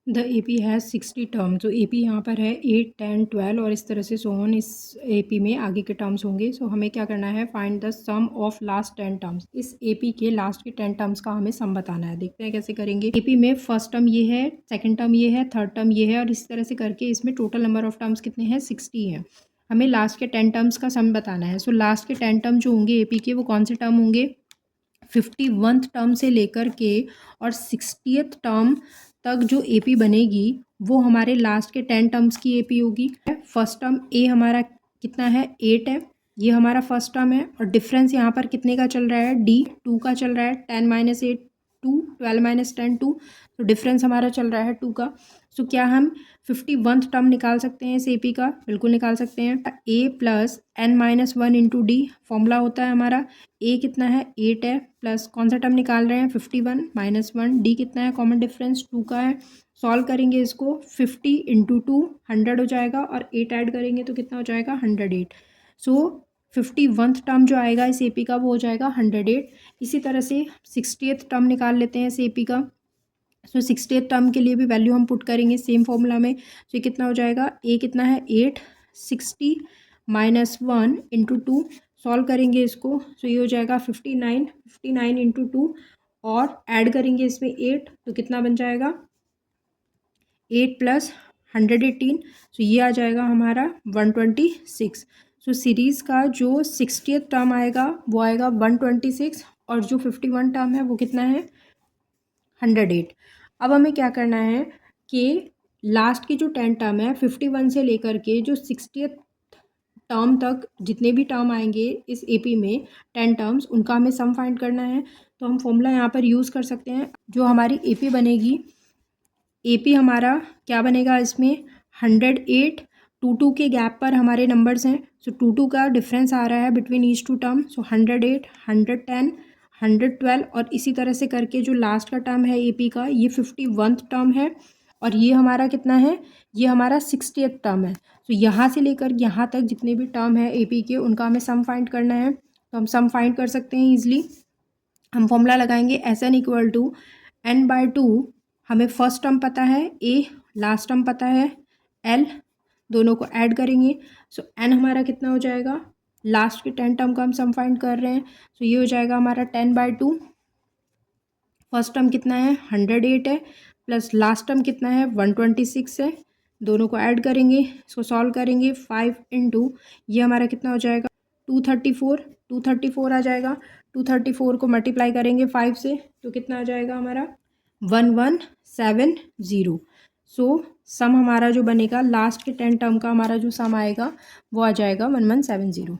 The AP has 60 term. जो AP यहाँ पर है 8, 10, 12 और इस तरह से सो ऑन इस AP में आगे के टर्म्स होंगे। सो हमें क्या करना है, find the sum of last 10 terms. इस AP के लास्ट के 10 टर्म्स का हमें सम बताना है। देखते हैं कैसे करेंगे। AP में फर्स्ट टर्म ये है, सेकेंड टर्म ये है, थर्ड टर्म ये है और इस तरह से करके इसमें टोटल नंबर ऑफ टर्म्स कितने हैं, 60 हैं। हमें लास्ट के 10 टर्म्स का सम बताना है। सो लास्ट के 10 टर्म जो होंगे AP के, वो कौन से टर्म होंगे, 51th टर्म से लेकर के और 60th टर्म तक जो AP बनेगी वो हमारे लास्ट के 10 टर्म्स की AP होगी। फर्स्ट टर्म A हमारा कितना है, 8 है, ये हमारा फर्स्ट टर्म है और डिफरेंस यहाँ पर कितने का चल रहा है, D 2 का चल रहा है। 10 - 8 2, 12 - 10 2, तो डिफरेंस हमारा चल रहा है 2 का। सो क्या हम 51th टर्म निकाल सकते हैं इस AP का, बिल्कुल निकाल सकते हैं। A plus n-1 into D formula होता है हमारा। A कितना है, 8 है, प्लस कौन सा टर्म निकाल रहे हैं, 51 - 1, D कितना है, कॉमन डिफरेंस 2 का है। सॉल्व करेंगे इसको, 50 इंटू 2 100 हो जाएगा और 8 ऐड करेंगे तो कितना हो जाएगा, 108। सो 51th टर्म जो आएगा इस AP का वो हो जाएगा 108। इसी तरह से 60th टर्म निकाल लेते हैं इस AP का। सो 60th टर्म के लिए भी वैल्यू हम पुट करेंगे सेम फॉर्मूला में। सो ये कितना हो जाएगा, A कितना है, 8, 60 - 1 इंटू 2, सॉल्व करेंगे इसको। सो ये हो जाएगा 59, 59 इंटू 2 और ऐड करेंगे इसमें 8 तो कितना बन जाएगा, 8 प्लस 118। सो ये आ जाएगा हमारा 126। सो सीरीज़ का जो 60th टर्म आएगा वो आएगा 126 और जो 51 टर्म है वो कितना है, 108। अब हमें क्या करना है कि लास्ट की जो 10 टर्म है 51 से लेकर के जो 60th टर्म तक जितने भी टर्म आएंगे इस AP में 10 टर्म्स, उनका हमें सम फाइंड करना है। तो हम फॉर्मूला यहाँ पर यूज़ कर सकते हैं। जो हमारी AP बनेगी, AP हमारा क्या बनेगा इसमें, 108, 2 के गैप पर हमारे नंबर्स हैं। सो 2 का डिफरेंस आ रहा है between each two term. So 108, 110, 112 और इसी तरह से करके जो लास्ट का टर्म है AP का, ये 51th टर्म है और ये हमारा कितना है, ये हमारा 60th टर्म है। तो यहाँ से लेकर यहाँ तक जितने भी टर्म है AP के, उनका हमें सम फाइंड करना है। तो हम सम फाइंड कर सकते हैं ईजिली। हम फॉर्मूला लगाएंगे SN इक्वल टू n/2। हमें फर्स्ट टर्म पता है A, लास्ट टर्म पता है L, दोनों को ऐड करेंगे। सो n हमारा कितना हो जाएगा, लास्ट के 10 टर्म का हम सम फाइंड कर रहे हैं। सो ये हो जाएगा हमारा 10/2। फर्स्ट टर्म कितना है, 108 है, प्लस लास्ट टर्म कितना है, 126 है, दोनों को ऐड करेंगे, इसको सॉल्व करेंगे। 5 इंटू ये हमारा कितना हो जाएगा, 234, 234 आ जाएगा। 234 को मल्टीप्लाई करेंगे 5 से तो कितना आ जाएगा हमारा, 1170। सो सम हमारा जो बनेगा लास्ट के 10 टर्म का, हमारा जो सम आएगा वो आ जाएगा 1170।